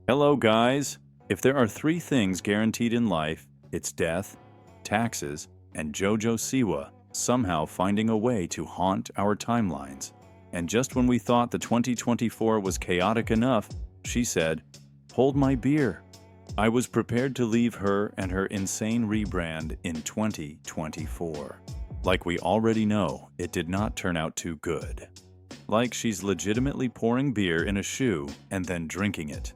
Hello, guys. If there are three things guaranteed in life, it's death, taxes, and JoJo Siwa somehow finding a way to haunt our timelines. And just when we thought the 2024 was chaotic enough, she said, "Hold my beer." I was prepared to leave her and her insane rebrand in 2024. Like we already know, it did not turn out too good. Like she's legitimately pouring beer in a shoe and then drinking it.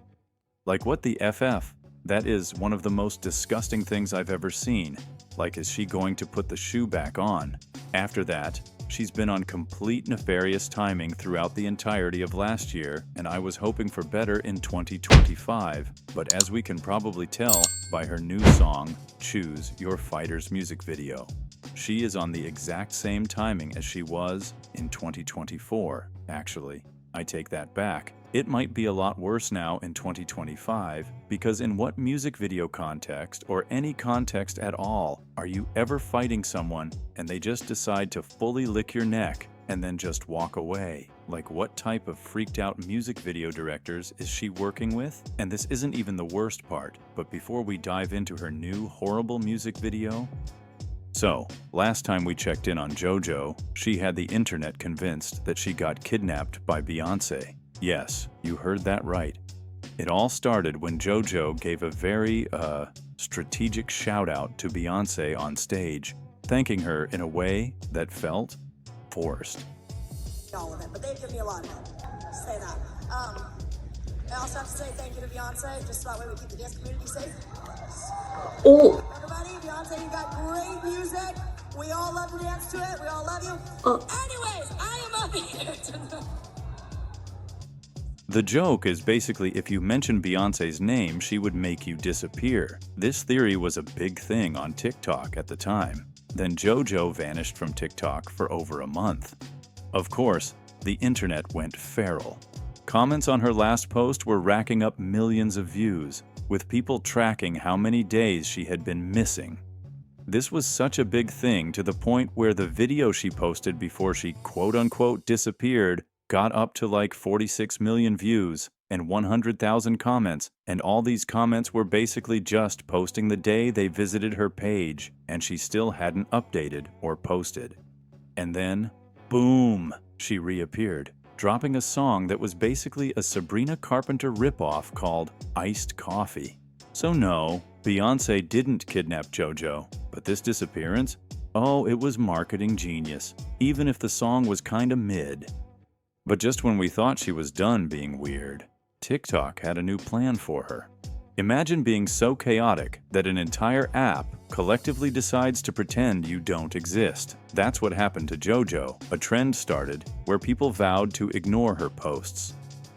Like what the FF? That is one of the most disgusting things I've ever seen. Like, is she going to put the shoe back on? After that, she's been on complete nefarious timing throughout the entirety of last year, and I was hoping for better in 2025, but as we can probably tell by her new song, Choose Your Fighter's music video, she is on the exact same timing as she was in 2024, actually. I take that back. It might be a lot worse now in 2025, because in what music video context, or any context at all, are you ever fighting someone and they just decide to fully lick your neck and then just walk away? Like, what type of freaked out music video directors is she working with? And this isn't even the worst part, but before we dive into her new horrible music video, so, last time we checked in on JoJo, she had the internet convinced that she got kidnapped by Beyoncé. Yes, you heard that right. It all started when JoJo gave a very, strategic shout-out to Beyoncé on stage, thanking her in a way that felt forced. All of it, but they've given me a lot of it. Say that. I also have to say thank you to Beyonce, just so that way we keep the dance community safe. Oh. Everybody, Beyonce, you got great music. We all love to dance to it. We all love you. Anyways, I am up here tonight. The joke is basically if you mention Beyoncé's name, she would make you disappear. This theory was a big thing on TikTok at the time. Then JoJo vanished from TikTok for over a month. Of course, the internet went feral. Comments on her last post were racking up millions of views, with people tracking how many days she had been missing. This was such a big thing to the point where the video she posted before she quote-unquote disappeared got up to like 46 million views and 100,000 comments, and all these comments were basically just posting the day they visited her page, and she still hadn't updated or posted. And then, boom, she reappeared, dropping a song that was basically a Sabrina Carpenter ripoff called Iced Coffee. So no, Beyoncé didn't kidnap JoJo, but this disappearance? Oh, it was marketing genius, even if the song was kinda mid. But just when we thought she was done being weird, TikTok had a new plan for her. Imagine being so chaotic that an entire app collectively decides to pretend you don't exist. That's what happened to JoJo. A trend started where people vowed to ignore her posts.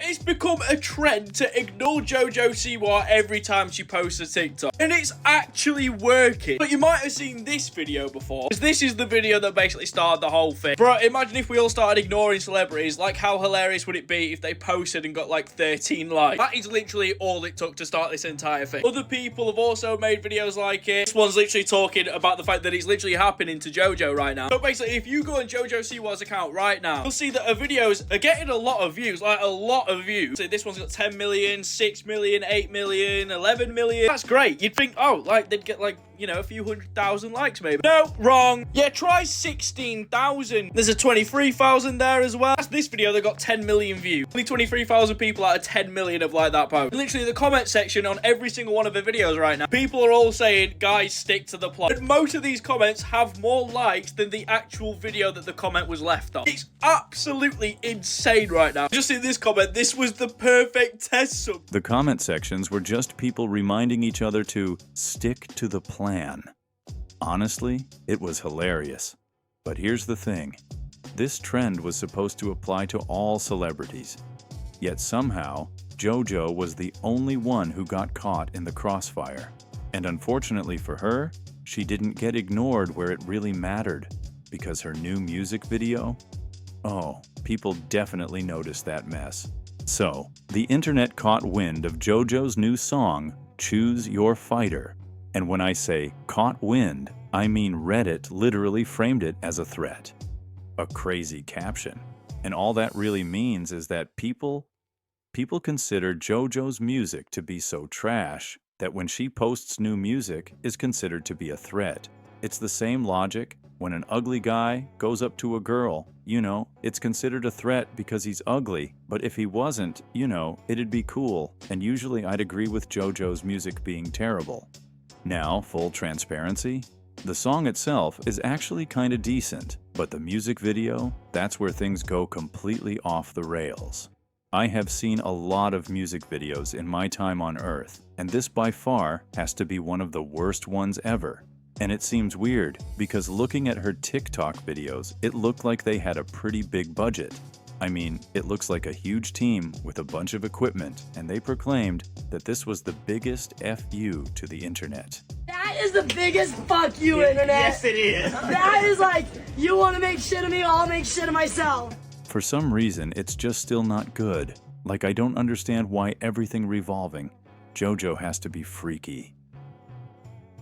It's become a trend to ignore JoJo Siwa every time she posts a TikTok. And it's actually working. But you might have seen this video before, because this is the video that basically started the whole thing. Bro, imagine if we all started ignoring celebrities. Like, how hilarious would it be if they posted and got like 13 likes? That is literally all it took to start this entire thing. Other people have also made videos like it. This one's literally talking about the fact that it's literally happening to JoJo right now. So basically, if you go on JoJo Siwa's account right now, you'll see that her videos are getting a lot of views, like a lot of views. So this one's got 10 million, 6 million, 8 million, 11 million. That's great. You'd think, oh, like they'd get like, you know, a few 100,000 likes maybe. No, wrong. Yeah, try 16,000. There's a 23,000 there as well. That's this video that got 10 million views. Only 23,000 people out of 10 million have liked that post. Literally the comment section on every single one of her videos right now, people are all saying, guys, stick to the plot. And most of these comments have more likes than the actual video that the comment was left on. It's absolutely insane right now. Just in this comment, this was the perfect test sub. The comment sections were just people reminding each other to stick to the plan. Honestly, it was hilarious. But here's the thing. This trend was supposed to apply to all celebrities. Yet somehow, JoJo was the only one who got caught in the crossfire. And unfortunately for her, she didn't get ignored where it really mattered. Because her new music video? Oh, people definitely noticed that mess. So, the internet caught wind of JoJo's new song, Choose Your Fighter. And when I say caught wind, I mean Reddit literally framed it as a threat. A crazy caption. And all that really means is that people People consider JoJo's music to be so trash that when she posts new music is considered to be a threat. It's the same logic when an ugly guy goes up to a girl. It's considered a threat because he's ugly, but if he wasn't, it'd be cool, and usually I'd agree with JoJo's music being terrible. Now, full transparency, the song itself is actually kinda decent, but the music video, that's where things go completely off the rails. I have seen a lot of music videos in my time on Earth, and this by far has to be one of the worst ones ever. And it seems weird, because looking at her TikTok videos, it looked like they had a pretty big budget. I mean, it looks like a huge team with a bunch of equipment, and they proclaimed that this was the biggest FU to the internet. That is the biggest fuck you, internet. Yes, it is. That is like, you want to make shit of me, I'll make shit of myself. For some reason, it's just still not good. Like, I don't understand why everything revolving JoJo has to be freaky.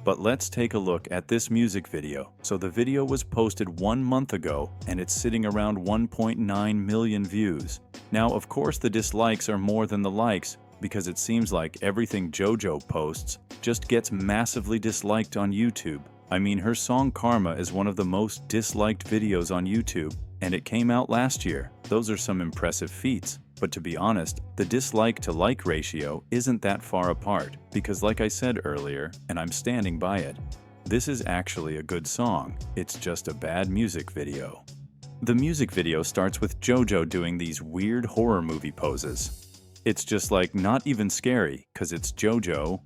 But let's take a look at this music video. So the video was posted 1 month ago, and it's sitting around 1.9 million views. Now, of course, the dislikes are more than the likes, because it seems like everything JoJo posts just gets massively disliked on YouTube. I mean, her song Karma is one of the most disliked videos on YouTube, and it came out last year. Those are some impressive feats. But to be honest, the dislike to like ratio isn't that far apart, because like I said earlier, and I'm standing by it, this is actually a good song, it's just a bad music video. The music video starts with JoJo doing these weird horror movie poses. It's just like not even scary, cause it's JoJo.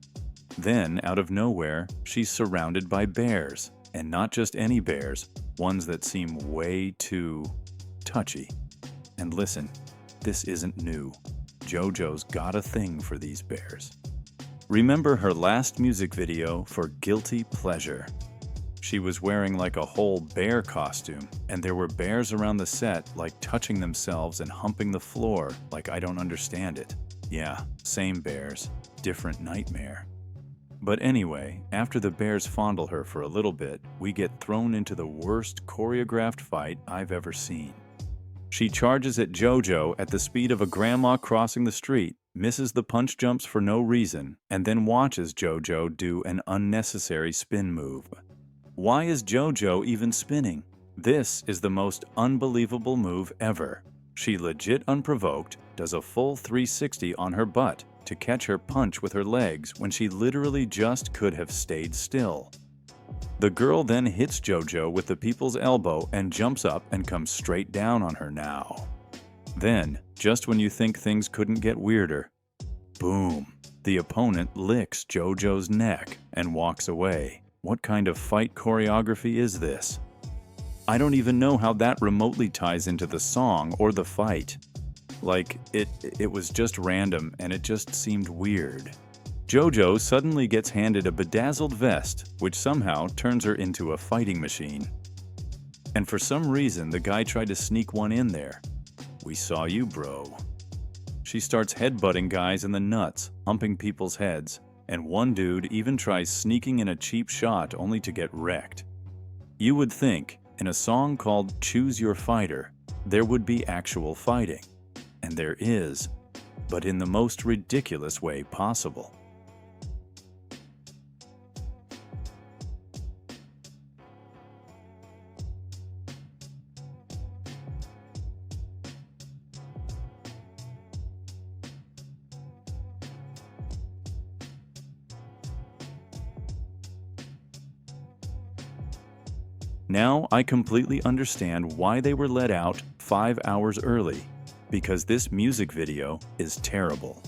Then, out of nowhere, she's surrounded by bears, and not just any bears, ones that seem way too touchy. And listen, this isn't new. JoJo's got a thing for these bears. Remember her last music video for Guilty Pleasure? She was wearing like a whole bear costume, and there were bears around the set like touching themselves and humping the floor like I don't understand it. Yeah, same bears, different nightmare. But anyway, after the bears fondle her for a little bit, we get thrown into the worst choreographed fight I've ever seen. She charges at JoJo at the speed of a grandma crossing the street, misses the punch jumps for no reason, and then watches JoJo do an unnecessary spin move. Why is JoJo even spinning? This is the most unbelievable move ever. She legit unprovoked does a full 360 on her butt to catch her punch with her legs when she literally just could have stayed still. The girl then hits JoJo with the people's elbow and jumps up and comes straight down on her now. Then, just when you think things couldn't get weirder, boom, the opponent licks JoJo's neck and walks away. What kind of fight choreography is this? I don't even know how that remotely ties into the song or the fight. Like, it was just random and it just seemed weird. JoJo suddenly gets handed a bedazzled vest, which somehow turns her into a fighting machine. And for some reason, the guy tried to sneak one in there. We saw you, bro. She starts headbutting guys in the nuts, humping people's heads, and one dude even tries sneaking in a cheap shot only to get wrecked. You would think, in a song called Choose Your Fighter, there would be actual fighting. And there is, but in the most ridiculous way possible. Now I completely understand why they were let out 5 hours early, because this music video is terrible.